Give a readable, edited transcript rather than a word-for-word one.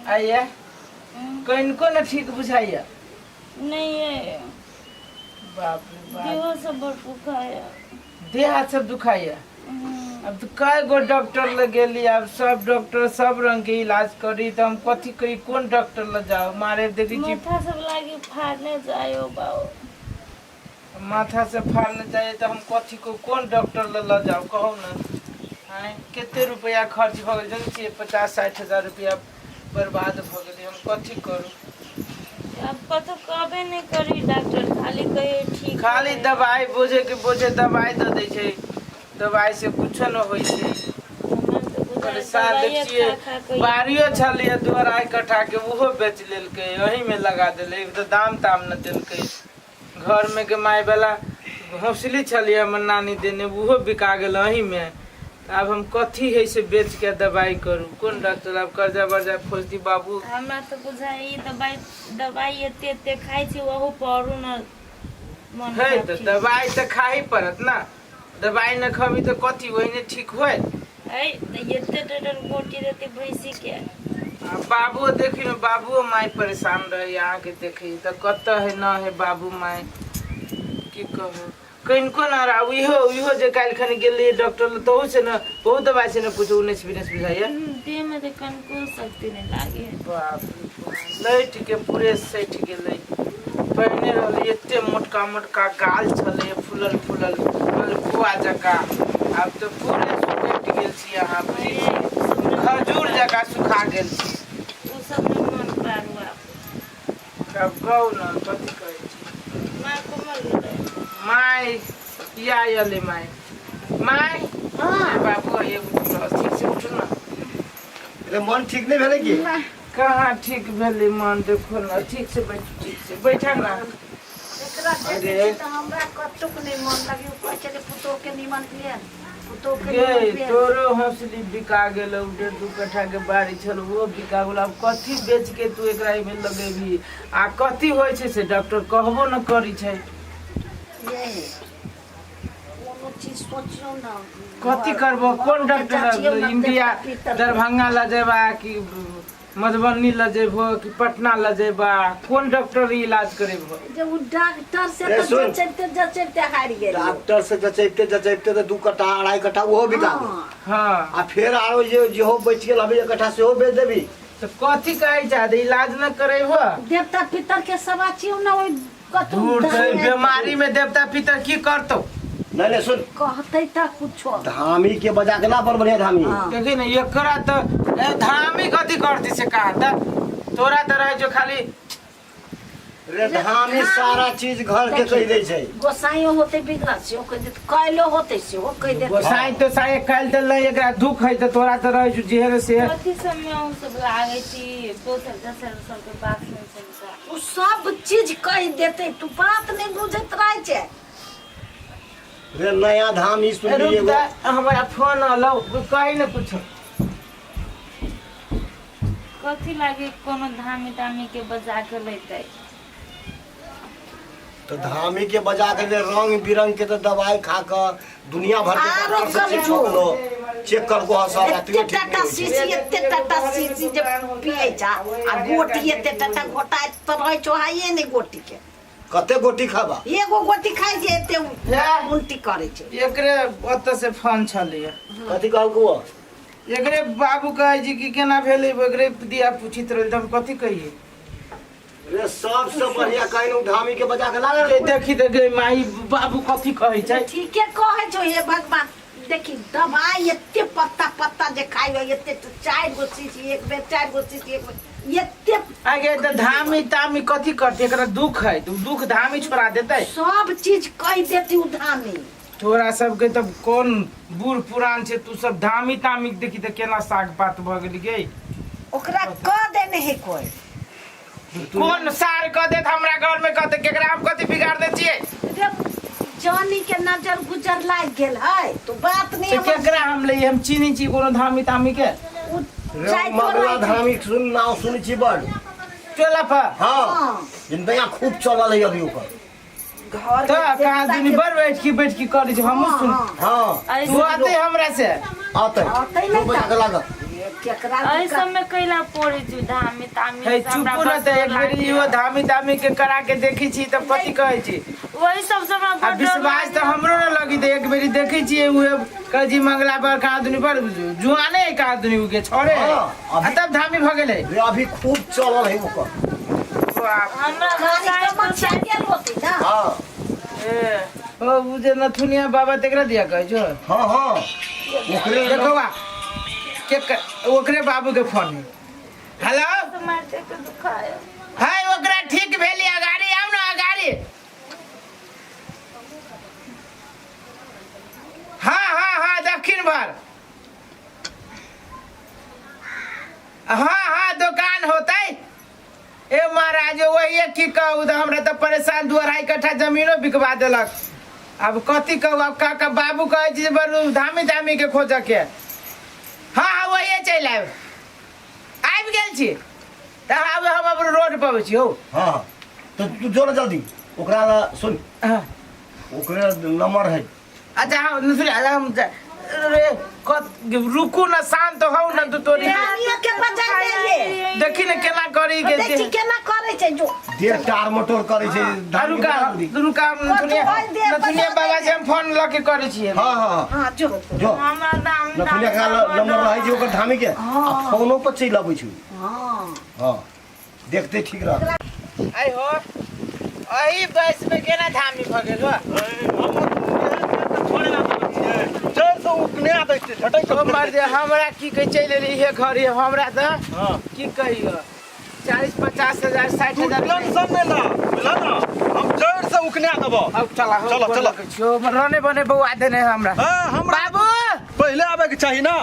आइए कनको न ठीक बुझाइए नहीं है। बाप रे बाप देह सब बड़ दुखाया। देह हाथ सब दुखाइए अब तो कई गो डॉक्टर लग गेली अब सब डॉक्टर सब रंग के इलाज करी तो हम कथी करी कौन डॉक्टर ल जाओ मारे देखी छी माथा सब लागी फाड़ने जायो बाओ। माथा से फाड़ने जाए तो हम कथी को कौन डॉक्टर ल जाओ कहो न आय केते रुपया खर्च भ गेल जन छी 50-60 हजार रुपया बर्बाद भ गेल हम कथी करू अब कतो कबे नहीं करी डॉक्टर खाली कहे ठीक खाली दवाई बोझे के बोझे दवाई दे दे छै दवाई से कुछ न होई छै परेशान देखिए बारियो छलिए दुआराई कटा के उहो बेच लेलकै यही में लगा देले तो दाम ताम न देलकै घर में के माय वाला हौसली छलिए हमर नानी देने उहो बिका गेल यही में अब हम कथी है से बेच के दवाई करू कौन डॉक्टर अब कर्जा वर्जा खोजती बाबू हमरा तो बुझाई दवाई एते खाई छी ओहू परू न मन है तो दवाई तो खाही पड़त ना दवाई न खबी तो कथी वही ठीक होए है एते टटर गोटी देते भैंसी के बाबू देखी न बाबू माई परेशान रहे यहाँ के देखी तो कत है न है बाबू माई की कहू कनको न रहा इहो जे काल खन गेली डॉक्टर तो से न बहुत दवाई से न कुछ 19-20 बुझाइए देह में तो कनको शक्ति नहीं लागे बाप रे लैट के पूरे सैठ गेलै पहने रहले एते मोटका मोटका गाल छले फुलल फुलल मलपुआ जका अब तो पूरे सुखट गेल छी यहाँ पे खजूर जका सुखा गेल छी वो सब में मन पार हुआ कब कहू न कथी कहै छी मां कोमल रे माय या आले माय माय हां बाबू ये ठीक से उठ न रे मन ठीक नहीं भेले की कहाँ ठीक भेले मन देखो न ठीक से बैठा ना अरे तो हमरा कतुक नहीं मन लगे ऊपर चले पुतो के निमन लिए पुतो के ये तोरो हौसली बिका गेल 1.5-2 कट्ठा के बाड़ी छल वो बिका गेल अब कथी बेच के तू एकरा में लगेबी आ कथी होय छै से डॉक्टर कहबो न करी छै ये कोनो चीज सोचियो ना कथी करबो कोन डॉक्टर इंडिया दरभंगा ल जेबा कि मधुबनी ल जेबो कि पटना ल जेबा कौन डॉक्टर इलाज करेबो जब वो डॉक्टर से तो जचते हार गेल डॉक्टर से जचैते तो 2 कट्ठा 2.5 कट्ठा वो बिका हां आ फिर आरो जे हो बच गेल अभी 1 कट्ठा से हो बेच देबी तो कथी कहै जादे इलाज न करेबो देवता पितर के सेवा छियो ना ओइ कतु बीमारी में देवता पितर की करतो नहीं सुन कहते त कुछो धामी के बजा के ना बड़ बढ़िया धामी देखी न एकरा तो धामी कथी करती से कहा था तोरा तो रहे जो खाली रे धामी सारा चीज घर के कह दे छै गोसाइयो होते बिगड़ से ओ कह दे कैलो होते से ओ कह दे गोसाई तो साय काल देल एकरा दुख है तो तोरा तो रहे जो जेहर से कथी समय हम सब लागे छी दोसर सब के बात नहीं सुनता उ सब चीज कह देते तू बात नहीं बुझत रह छै रे नया धाम ई सुन एगो हमारा फोन आलो कहि न कुछ कथी लागे कोनो धामी के बजा के लेते तो धामी के बजा के रंग बिरंग के तो दवाई खा के दुनिया भर के चेक कर को सब एते टाटा सीसी जब पिए जा आ गोटी एते टाटा घोटा तो रह छो हाये ने गोटी के कते गोटी खाबा एगो गोटी खाइ जे एते उल्टी करे छै एकरे ओत से फोन छलिए कथी कहल को एकरे बाबू कहे जी कि केना भेले एकरे दिया पूछित रहल हम कथी कहिए रे सबसे बढ़िया कहनु धामी के बजा के लागल देखी देखे माई बाबू कथी कहै छै ठीके कहै छो हे भगवान देखी दवाई एते पत्ता जे खाइ एते 4 गो सीसी एक बेर 4 गो सीसी एक बेर एते आगे तो धामी तामी कथी करते एकरा दुख है तू दुख धामी छोड़ा देते सब चीज कह देती उ धामी तोरा सबके तब कौन बूढ़ पुरान छे तू सब धामी तामी देखी त केना साग पात भ गेल गे ओकरा क देने है कोई कौन सार क देत हमरा घर में कहते केकरा हम कथी बिगाड़ दे छिए जानी के नजर गुजर लाग गेल है तो बात नहीं केकरा हम ले हम चीनी छी कोनो धामी तामी के मगला धामी सुन नाम सुन छी बड़ चला पा हां जिंदगी खूब चलल है अभी ऊपर घर तो कहां दिन भर बैठ की करी हम सुन हां तू आते हमरा से आते नहीं बजा के लाग केकरा एहि सब में कैला पड़े छै धामी तामी हे चुप न त एक बेर इहो धामी तामी के करा के देखी छी त कथि कहै छी वही सब से हमरा आ विश्वास त हमरो न लगी त एक बेरी देखै छी उहे कजी मंगला पर का आदमी पर जुआने एक आदमी के छोड़े आ तब धामी भ गेलै रे अभी खूब चलल है ओकर हमरा गाड़ी कम चैनल होती ना हां ए ओ उ जे नथुनिया बाबा तेकरा दिया कहै छो हां हां ओकरे देखो बा के ओकरे बाबू के फोन है हेलो मार दे के दुखाय हाय ओकरा ठीक भेली अगाड़ी आउ न अगाड़ी हाँ दक्षिण भर हाँ दुकान होते ए महाराज वही की कहू तो हमरा तो परेशान 2.5 कट्ठा जमीनो बिकवा देलक अब कथी कहू अब का बाबू कहै छी बरू धामी धामी के खोज के हाँ वही चल आबि गेल छी त आब हम अब रोड पर छी हो हां तो तू जो ना जल्दी ओकरा सुन हाँ। ओकरे नंबर है अच्छा हाँ हम रे रुकू न शांत हो न तो तोरी रानिया के बजा देले देखी न केना करी के देखी केना करे छै जो देर टार मोटर करे छै रुका नथुनिया बाबा से हम फोन ल के करे छिए हां हां हां जो जो हमरा दाम नथुनिया का नंबर रहै छै ओकर धामी के फोनो पर चल आबै छै हां हां देखते ठीक रह आई हो अही बस में केना धामी भ गेल हो हमरा की कह चल एली हे घर हमरा त की कहियो 40-50 हजार 60 हजार टेंशन नहीं ला मिला ना हम जोर से उकना देबो अब चला चलो रहने बने बउआ देने हमरा हां हमरा बाबू पहले आवे के चाहिए ना